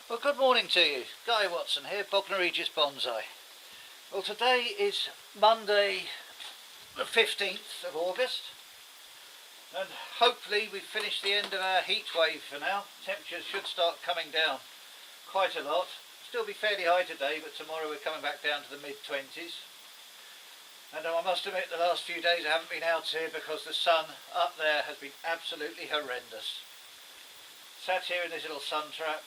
Well, good morning to you. Guy Watson here, Bognor Regis Bonsai. Well, today is Monday the 15th of August, and hopefully we've finished the end of our heat wave for now. Temperatures should start coming down quite a lot. Still be fairly high today, but tomorrow we're coming back down to the mid-20s. And I must admit, the last few days I haven't been out here because the sun up there has been absolutely horrendous. Sat here in this little sun trap.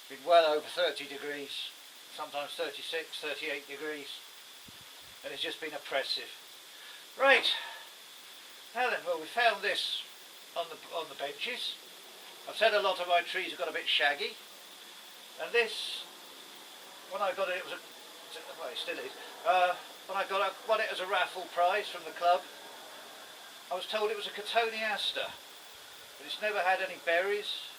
Been well over 30 degrees, sometimes 36, 38 degrees, and it's just been oppressive. Right, now then, well, we found this on the benches. I've said a lot of my trees have got a bit shaggy, and this, when I got it, it was well, it still is. When I won it as a raffle prize from the club, I was told it was a Cotoneaster, but it's never had any berries.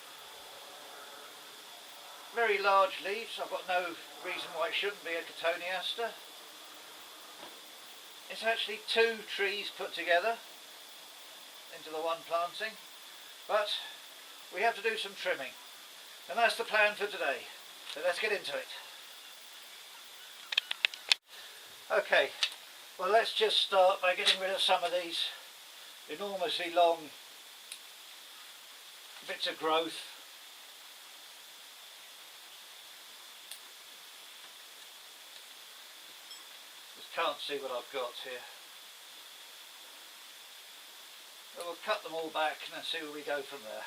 Very large leaves. I've got no reason why it shouldn't be a Cotoneaster. It's actually two trees put together into the one planting, but we have to do some trimming, and that's the plan for today. So let's get into it. Okay, well, let's just start by getting rid of some of these enormously long bits of growth. Can't see what I've got here. So we'll cut them all back and then see where we go from there.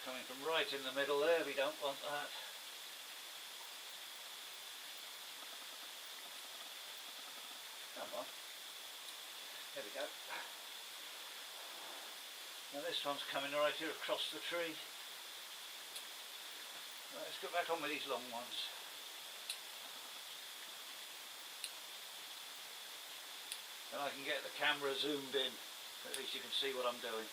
Coming from right in the middle there, we don't want that. Come on. There we go. Now this one's coming right here across the tree. Right, let's get back on with these long ones. Then I can get the camera zoomed in, at least you can see what I'm doing.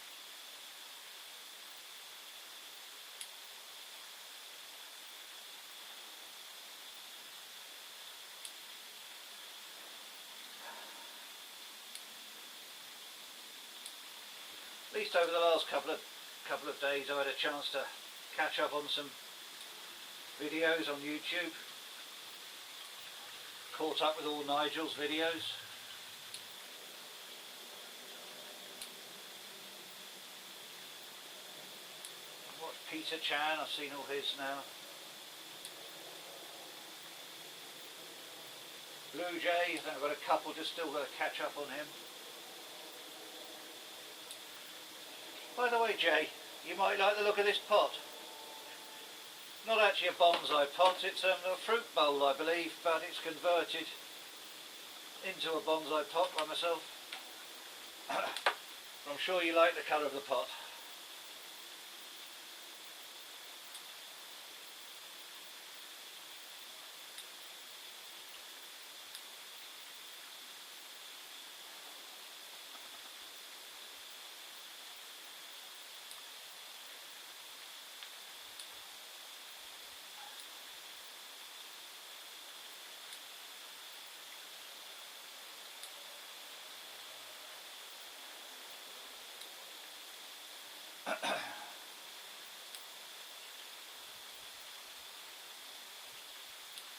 At least over the last couple of days I've had a chance to catch up on some videos on YouTube. Caught up with all Nigel's videos. I've watched Peter Chan, I've seen all his now. Blue Jay, I think I've got a couple, just still got to catch up on him. By the way, Jay, you might like the look of this pot. Not actually a bonsai pot, it's a fruit bowl, I believe, but it's converted into a bonsai pot by myself. I'm sure you like the colour of the pot.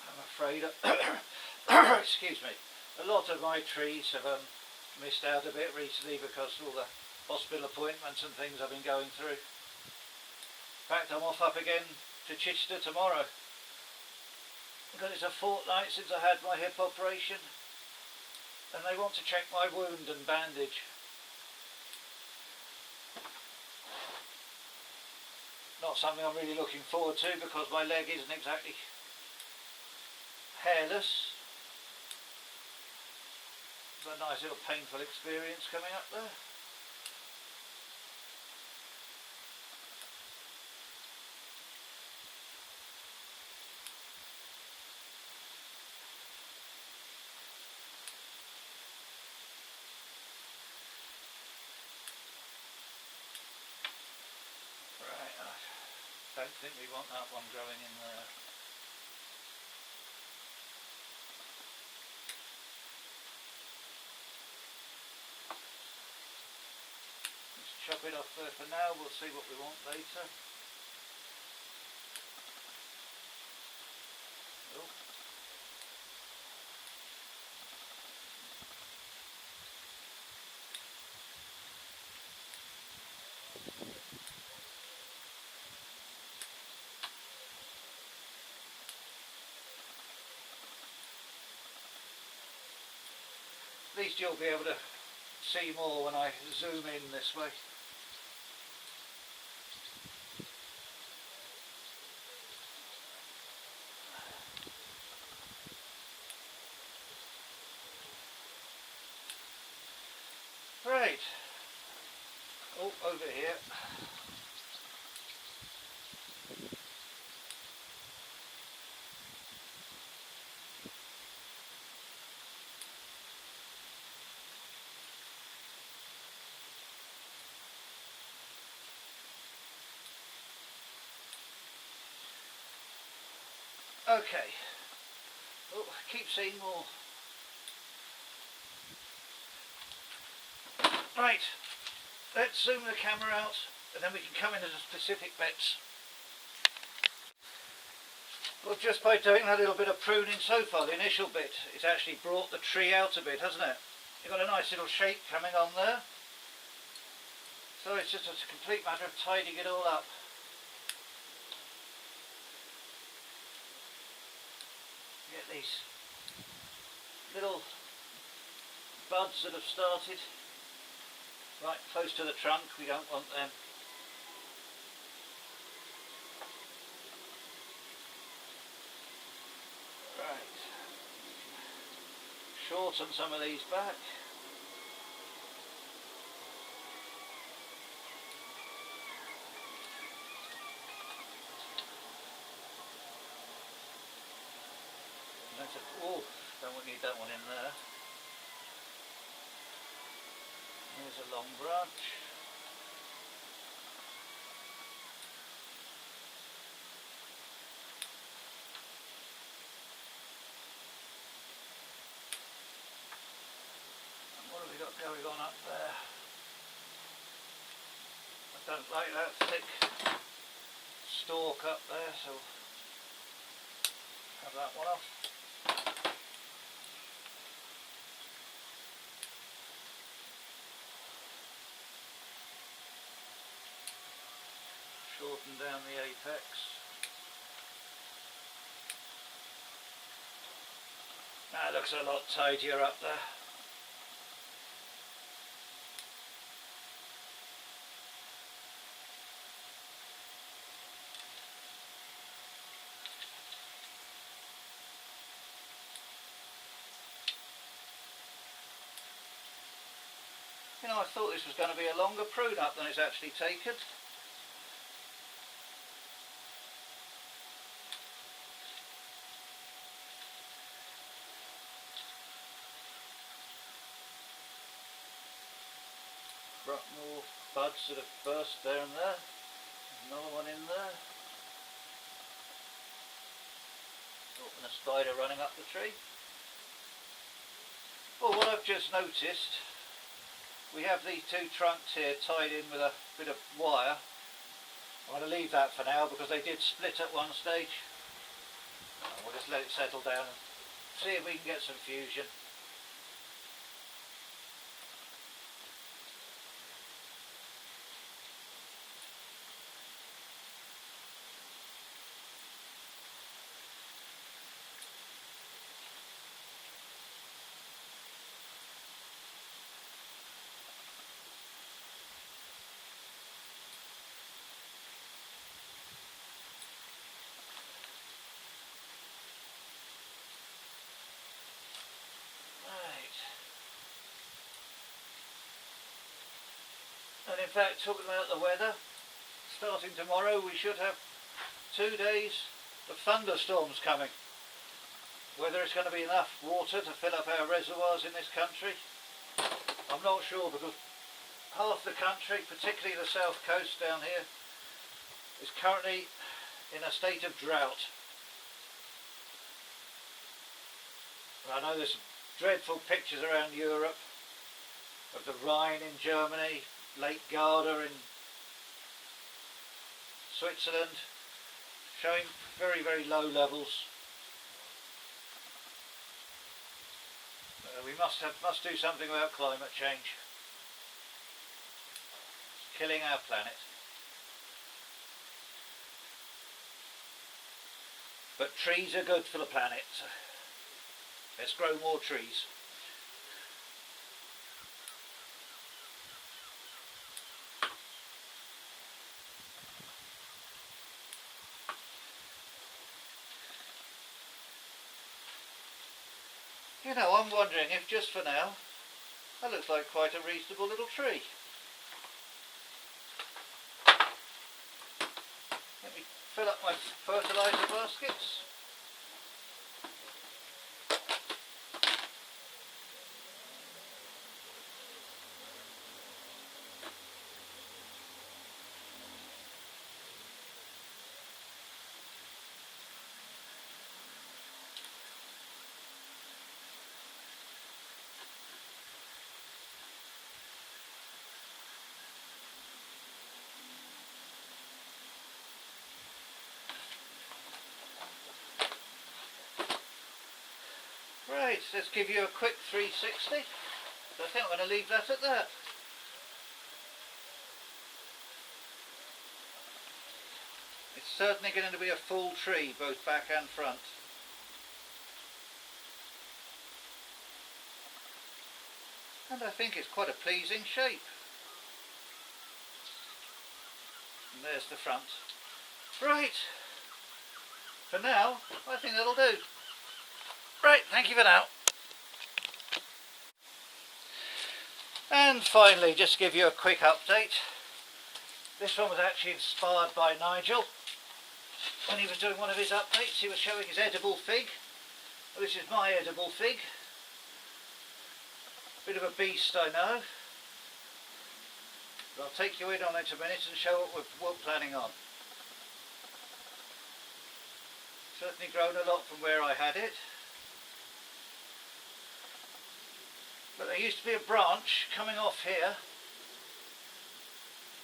I'm afraid, excuse me, a lot of my trees have missed out a bit recently because of all the hospital appointments and things I've been going through. In fact, I'm off up again to Chichester tomorrow because it's a fortnight since I had my hip operation and they want to check my wound and bandage. Not something I'm really looking forward to because my leg isn't exactly hairless. It's a nice little painful experience coming up there. Don't think we want that one growing in there. Let's chop it off there for now, we'll see what we want later. Oh. At least you'll be able to see more when I zoom in this way. Right. Oh, over here. Okay. Oh, I keep seeing more. Right. Let's zoom the camera out and then we can come into the specific bits. Well, just by doing that little bit of pruning so far, the initial bit, it's actually brought the tree out a bit, hasn't it? You've got a nice little shape coming on there. So it's just a complete matter of tidying it all up. Get these little buds that have started right close to the trunk, we don't want them. Right. Shorten some of these back. Oh, don't need that one in there. Here's a long branch. And what have we got going on up there? I don't like that thick stalk up there, so have that one off. Shorten down the apex. That looks a lot tidier up there. You know, I thought this was going to be a longer prune up than it's actually taken. Brought more buds that have burst there and there. Another one in there. Oh, and a spider running up the tree. Well, what I've just noticed, we have these two trunks here tied in with a bit of wire. I'm going to leave that for now because they did split at one stage. We'll just let it settle down and see if we can get some fusion. And in fact, talking about the weather, starting tomorrow we should have 2 days of thunderstorms coming. Whether it's going to be enough water to fill up our reservoirs in this country, I'm not sure, because half the country, particularly the south coast down here, is currently in a state of drought. I know there's some dreadful pictures around Europe of the Rhine in Germany, Lake Garda in Switzerland, showing very, very low levels. We must do something about climate change. It's killing our planet. But trees are good for the planet, so let's grow more trees. You know, I'm wondering if just for now, that looks like quite a reasonable little tree. Let me fill up my fertiliser baskets. Right, let's give you a quick 360. So I think I'm going to leave that at that. It's certainly going to be a full tree, both back and front. And I think it's quite a pleasing shape. And there's the front. Right, for now, I think that'll do. Right, thank you for now. And finally, just to give you a quick update. This one was actually inspired by Nigel. When he was doing one of his updates, he was showing his edible fig. Well, this is my edible fig. Bit of a beast, I know. But I'll take you in on it a minute and show what we're planning on. Certainly grown a lot from where I had it. But there used to be a branch coming off here,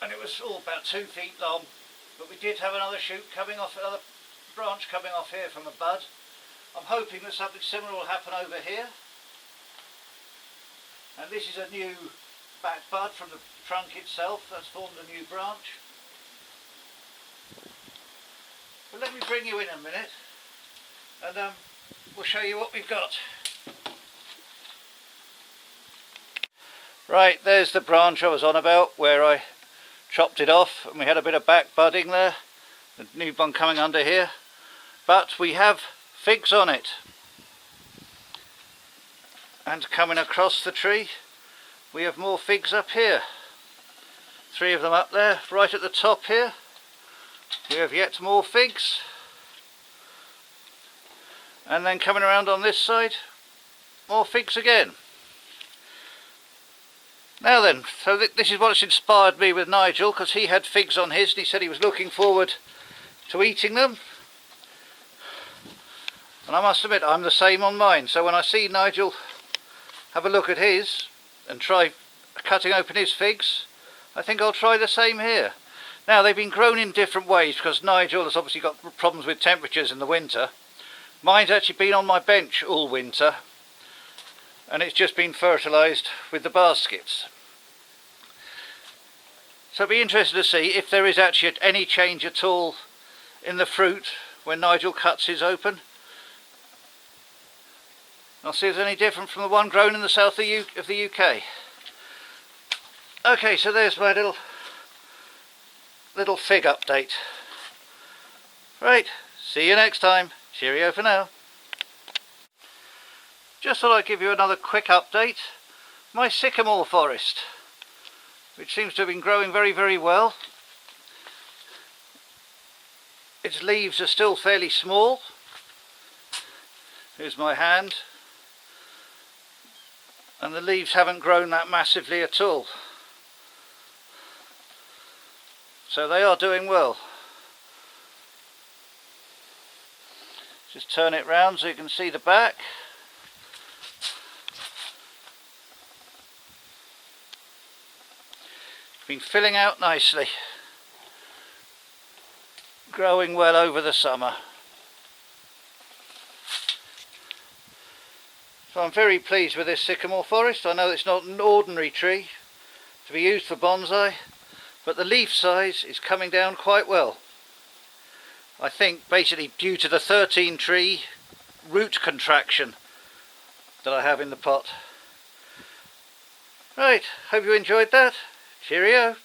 and it was all about 2 feet long, but we did have another shoot coming off, another branch coming off here from a bud. I'm hoping that something similar will happen over here. And this is a new back bud from the trunk itself, that's formed a new branch. But let me bring you in a minute, and we'll show you what we've got. Right, there's the branch I was on about, where I chopped it off, and we had a bit of back budding there, the new one coming under here, but we have figs on it. And coming across the tree, we have more figs up here. 3 of them up there, right at the top here. We have yet more figs. And then coming around on this side, more figs again. Now then, so this is what's inspired me with Nigel, because he had figs on his and he said he was looking forward to eating them. And I must admit, I'm the same on mine. So when I see Nigel have a look at his and try cutting open his figs, I think I'll try the same here. Now, they've been grown in different ways because Nigel has obviously got problems with temperatures in the winter. Mine's actually been on my bench all winter, and it's just been fertilised with the baskets. So it'll be interesting to see if there is actually any change at all in the fruit when Nigel cuts his open. I'll see if there's any different from the one grown in the south of the UK. Okay, so there's my little fig update. Right, see you next time. Cheerio for now. Just thought I'd give you another quick update. My sycamore forest, which seems to have been growing very, very well. Its leaves are still fairly small. Here's my hand. And the leaves haven't grown that massively at all. So they are doing well. Just turn it round so you can see the back. Been filling out nicely. Growing well over the summer. So I'm very pleased with this sycamore forest. I know it's not an ordinary tree to be used for bonsai, but the leaf size is coming down quite well. I think basically due to the 13 tree root contraction that I have in the pot. Right, hope you enjoyed that. Cheerio.